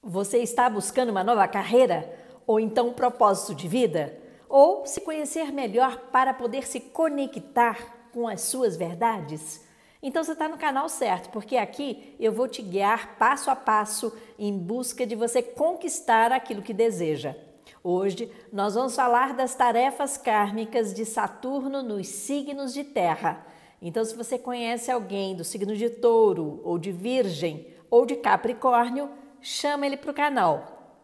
Você está buscando uma nova carreira? Ou então um propósito de vida? Ou se conhecer melhor para poder se conectar com as suas verdades? Então você está no canal certo, porque aqui eu vou te guiar passo a passo em busca de você conquistar aquilo que deseja. Hoje nós vamos falar das tarefas kármicas de Saturno nos signos de terra. Então, se você conhece alguém do signo de Touro, ou de Virgem, ou de Capricórnio, chama ele para o canal.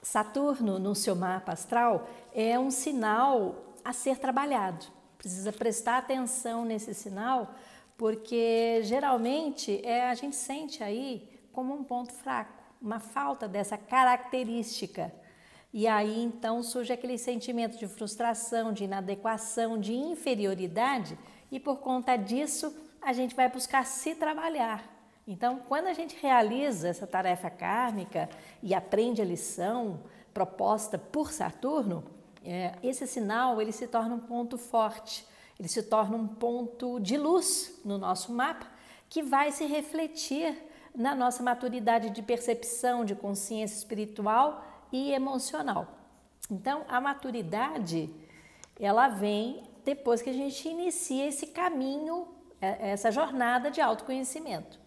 Saturno, no seu mapa astral, é um sinal a ser trabalhado. Precisa prestar atenção nesse sinal, porque geralmente a gente sente aí como um ponto fraco, uma falta dessa característica. E aí então surge aquele sentimento de frustração, de inadequação, de inferioridade, e por conta disso a gente vai buscar se trabalhar. Então, quando a gente realiza essa tarefa kármica e aprende a lição proposta por Saturno, esse sinal ele se torna um ponto forte, ele se torna um ponto de luz no nosso mapa, que vai se refletir na nossa maturidade de percepção, de consciência espiritual e emocional. Então, a maturidade, ela vem depois que a gente inicia esse caminho, essa jornada de autoconhecimento.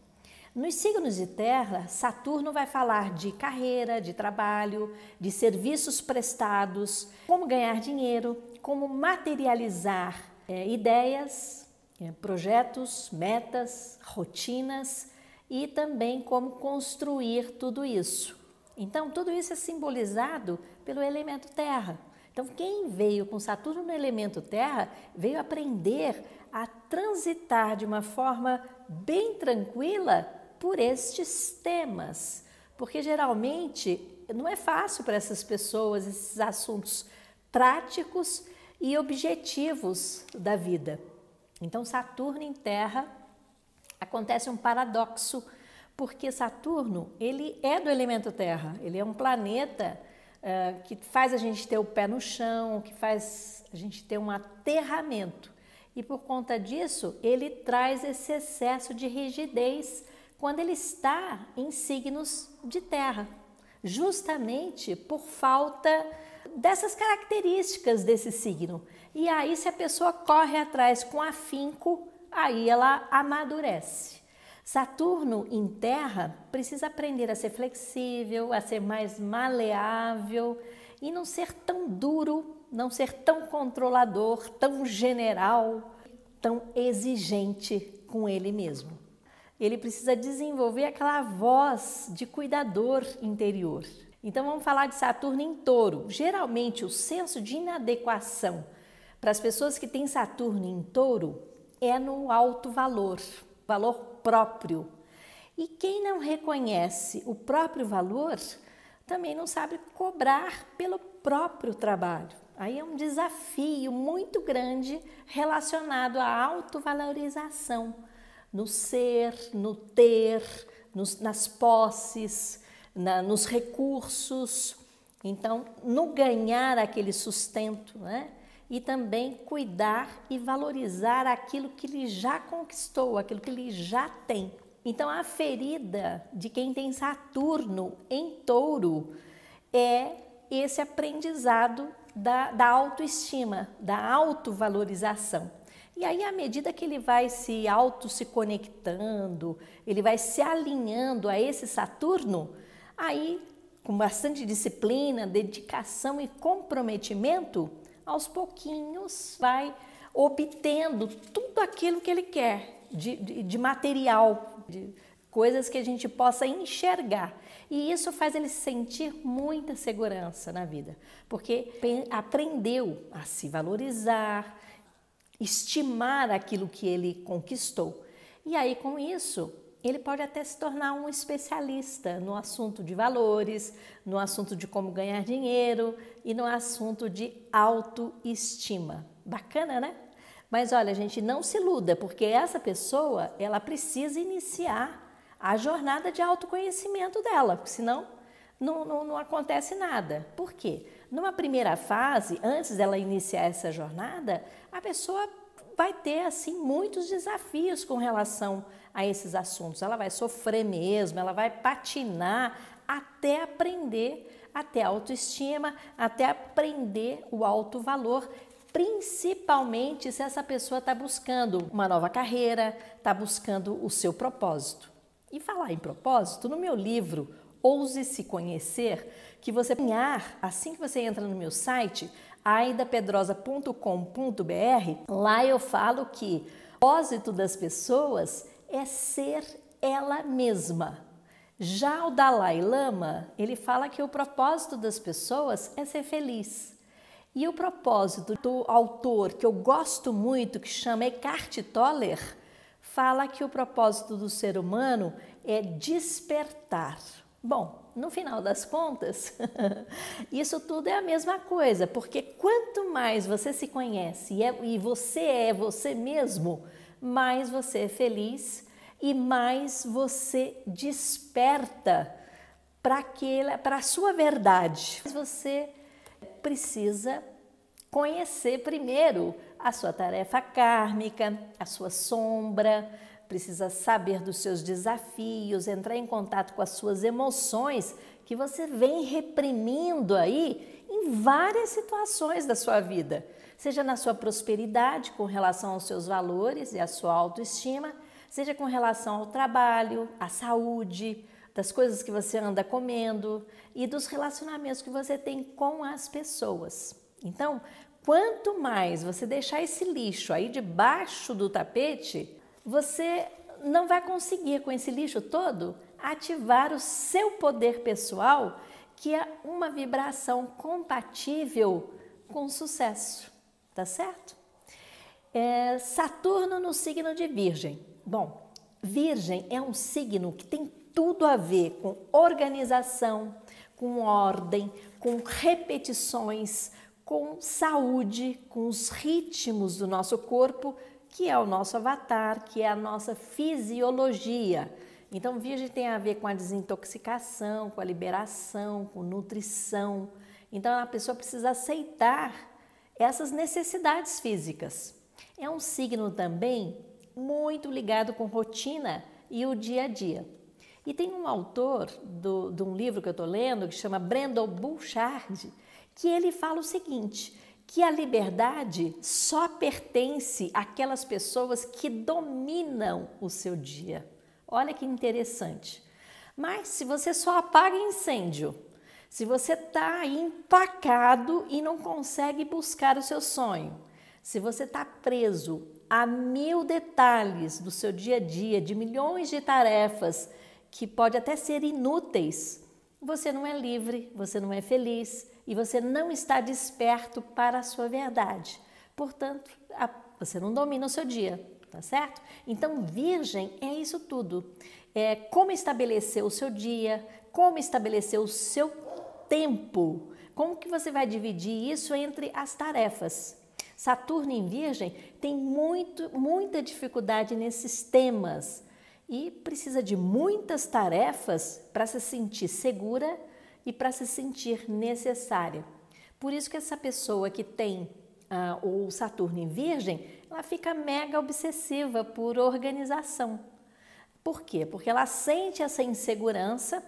Nos signos de terra, Saturno vai falar de carreira, de trabalho, de serviços prestados, como ganhar dinheiro, como materializar ideias, projetos, metas, rotinas e também como construir tudo isso. Então, tudo isso é simbolizado pelo elemento terra. Então, quem veio com Saturno no elemento terra, veio aprender a transitar de uma forma bem tranquila por estes temas. Porque, geralmente, não é fácil para essas pessoas esses assuntos práticos e objetivos da vida. Então, Saturno em terra, acontece um paradoxo, porque Saturno, ele é do elemento terra, ele é um planeta que faz a gente ter o pé no chão, que faz a gente ter um aterramento. E por conta disso, ele traz esse excesso de rigidez quando ele está em signos de terra, justamente por falta dessas características desse signo. E aí, se a pessoa corre atrás com afinco, aí ela amadurece. Saturno em terra precisa aprender a ser flexível, a ser mais maleável e não ser tão duro, não ser tão controlador, tão general, tão exigente com ele mesmo. Ele precisa desenvolver aquela voz de cuidador interior. Então vamos falar de Saturno em touro. Geralmente o senso de inadequação para as pessoas que têm Saturno em touro é no alto valor, valor próprio. E quem não reconhece o próprio valor também não sabe cobrar pelo próprio trabalho. Aí é um desafio muito grande relacionado à autovalorização, no ser, no ter, nas posses, nos recursos. Então, no ganhar aquele sustento, né? E também cuidar e valorizar aquilo que ele já conquistou, aquilo que ele já tem. Então, a ferida de quem tem Saturno em touro é esse aprendizado da autoestima, da autovalorização. E aí, à medida que ele vai se conectando, ele vai se alinhando a esse Saturno, aí, com bastante disciplina, dedicação e comprometimento, aos pouquinhos vai obtendo tudo aquilo que ele quer, de material, de coisas que a gente possa enxergar. E isso faz ele sentir muita segurança na vida, porque aprendeu a se valorizar, estimar aquilo que ele conquistou. E aí, com isso, ele pode até se tornar um especialista no assunto de valores, no assunto de como ganhar dinheiro e no assunto de autoestima. Bacana, né? Mas olha, gente, não se iluda, porque essa pessoa, ela precisa iniciar a jornada de autoconhecimento dela, porque senão não acontece nada. Por quê? Numa primeira fase, antes dela iniciar essa jornada, a pessoa vai ter assim muitos desafios com relação a esses assuntos. Ela vai sofrer mesmo, ela vai patinar até aprender, até a autoestima, até aprender o alto valor, principalmente se essa pessoa está buscando uma nova carreira, está buscando o seu propósito. E falar em propósito, no meu livro Ouse Se Conhecer, que você ganhar assim que você entra no meu site, aidapedrosa.com.br, lá eu falo que o propósito das pessoas é ser ela mesma. Já o Dalai Lama, ele fala que o propósito das pessoas é ser feliz. E o propósito do autor que eu gosto muito, que chama Eckhart Tolle, fala que o propósito do ser humano é despertar. Bom, no final das contas, isso tudo é a mesma coisa, porque quanto mais você se conhece e você é você mesmo, mais você é feliz e mais você desperta para a sua verdade. Você precisa conhecer primeiro a sua tarefa kármica, a sua sombra, precisa saber dos seus desafios, entrar em contato com as suas emoções que você vem reprimindo aí em várias situações da sua vida, seja na sua prosperidade com relação aos seus valores e à sua autoestima, seja com relação ao trabalho, à saúde, das coisas que você anda comendo e dos relacionamentos que você tem com as pessoas. Então, quanto mais você deixar esse lixo aí debaixo do tapete, você não vai conseguir, com esse lixo todo, ativar o seu poder pessoal, que é uma vibração compatível com o sucesso, tá certo? Saturno no signo de Virgem. Bom, Virgem é um signo que tem tudo a ver com organização, com ordem, com repetições, com saúde, com os ritmos do nosso corpo, que é o nosso avatar, que é a nossa fisiologia. Então, Virgem tem a ver com a desintoxicação, com a liberação, com nutrição. Então, a pessoa precisa aceitar essas necessidades físicas. É um signo também muito ligado com rotina e o dia a dia. E tem um autor de um livro que eu estou lendo, que chama Brendon Burchard, que ele fala o seguinte, que a liberdade só pertence àquelas pessoas que dominam o seu dia. Olha que interessante. Mas se você só apaga incêndio, se você está empacado e não consegue buscar o seu sonho, se você está preso a 1000 detalhes do seu dia a dia, de milhões de tarefas que pode até ser inúteis, você não é livre, você não é feliz e você não está desperto para a sua verdade. Portanto, você não domina o seu dia, tá certo? Então, Virgem é isso tudo. É como estabelecer o seu dia, como estabelecer o seu tempo, como que você vai dividir isso entre as tarefas. Saturno em Virgem tem muita dificuldade nesses temas e precisa de muitas tarefas para se sentir segura e para se sentir necessária. Por isso que essa pessoa que tem o Saturno em Virgem, ela fica mega obsessiva por organização. Por quê? Porque ela sente essa insegurança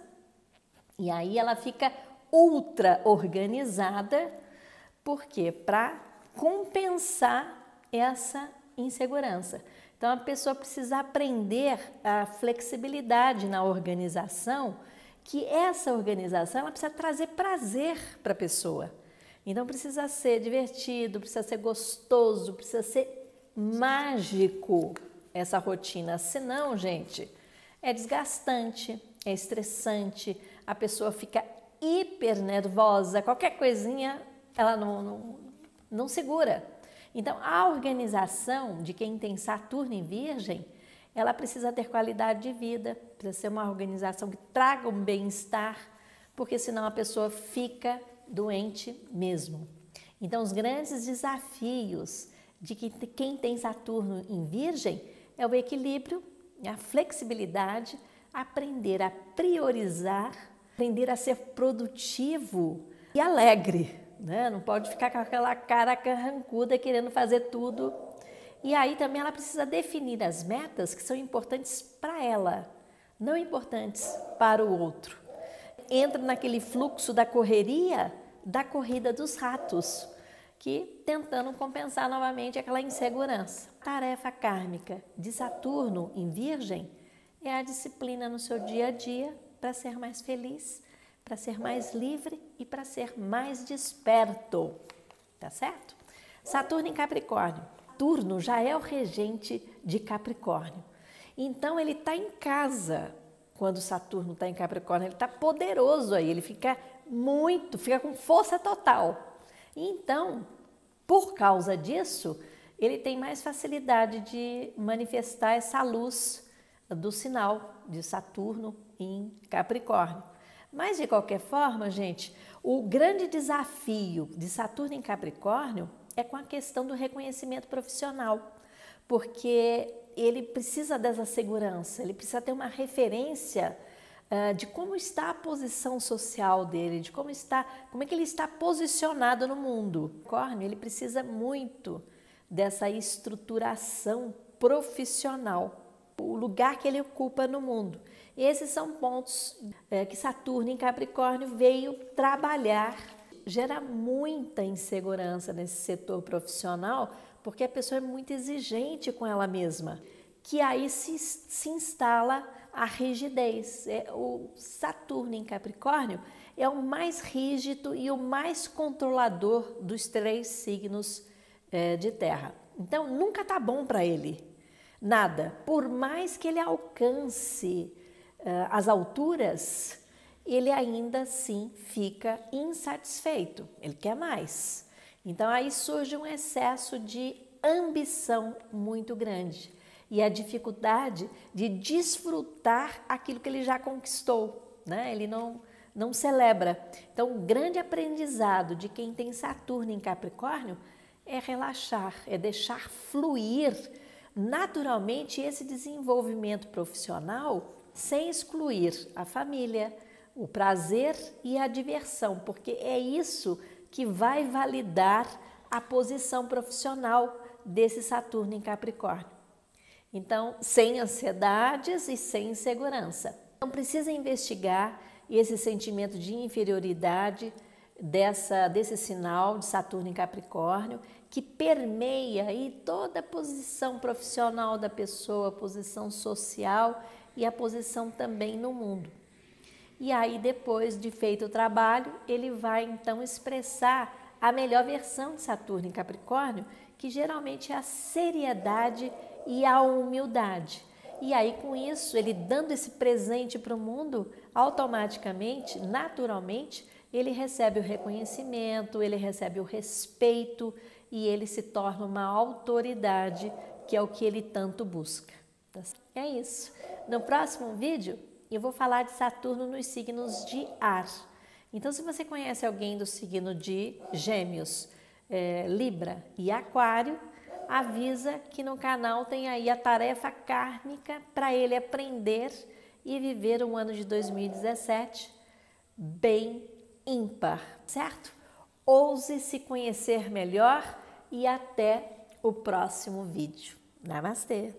e aí ela fica ultra organizada. Por quê? Para compensar essa insegurança. Então, a pessoa precisa aprender a flexibilidade na organização, que essa organização ela precisa trazer prazer para a pessoa. Então, precisa ser divertido, precisa ser gostoso, precisa ser mágico essa rotina. Senão, gente, é desgastante, é estressante, a pessoa fica hiper nervosa, qualquer coisinha ela não segura. Então, a organização de quem tem Saturno em Virgem, ela precisa ter qualidade de vida, precisa ser uma organização que traga um bem-estar, porque senão a pessoa fica doente mesmo. Então, os grandes desafios de quem tem Saturno em Virgem é o equilíbrio, a flexibilidade, aprender a priorizar, aprender a ser produtivo e alegre. Né? Não pode ficar com aquela cara carrancuda querendo fazer tudo E aí também ela precisa definir as metas que são importantes para ela, não importantes para o outro. Entra naquele fluxo da correria, da corrida dos ratos, que tentando compensar novamente aquela insegurança. A tarefa kármica de Saturno em Virgem é a disciplina no seu dia a dia para ser mais feliz, para ser mais livre e para ser mais desperto, tá certo? Saturno em Capricórnio. Saturno já é o regente de Capricórnio. Então ele está em casa quando Saturno está em Capricórnio, ele está poderoso aí, ele fica com força total. Então, por causa disso, ele tem mais facilidade de manifestar essa luz do sinal de Saturno em Capricórnio. Mas, de qualquer forma, gente, o grande desafio de Saturno em Capricórnio é com a questão do reconhecimento profissional, porque ele precisa dessa segurança, ele precisa ter uma referência de como está a posição social dele, de como é que ele está posicionado no mundo. Capricórnio, ele precisa muito dessa estruturação profissional, o lugar que ele ocupa no mundo. Esses são pontos que Saturno em Capricórnio veio trabalhar. Gera muita insegurança nesse setor profissional, porque a pessoa é muito exigente com ela mesma, que aí se instala a rigidez. O Saturno em Capricórnio é o mais rígido e o mais controlador dos 3 signos de terra. Então, nunca tá bom para ele, nada. Por mais que ele alcance as alturas, ele ainda assim fica insatisfeito, ele quer mais. Então aí surge um excesso de ambição muito grande e a dificuldade de desfrutar aquilo que ele já conquistou, né? Ele não celebra. Então o grande aprendizado de quem tem Saturno em Capricórnio é relaxar, é deixar fluir naturalmente esse desenvolvimento profissional sem excluir a família, o prazer e a diversão, porque é isso que vai validar a posição profissional desse Saturno em Capricórnio. Então, sem ansiedades e sem insegurança. Não precisa investigar esse sentimento de inferioridade desse sinal de Saturno em Capricórnio, que permeia aí toda a posição profissional da pessoa, a posição social e a posição também no mundo. E aí, depois de feito o trabalho, ele vai então expressar a melhor versão de Saturno em Capricórnio, que geralmente é a seriedade e a humildade. E aí, com isso, ele dando esse presente para o mundo, automaticamente, naturalmente, ele recebe o reconhecimento, ele recebe o respeito e ele se torna uma autoridade, que é o que ele tanto busca. É isso. No próximo vídeo, eu vou falar de Saturno nos signos de ar. Então, se você conhece alguém do signo de Gêmeos, Libra e Aquário, avisa que no canal tem aí a tarefa kármica para ele aprender e viver um ano de 2017 bem ímpar, certo? Ouse se conhecer melhor e até o próximo vídeo. Namastê!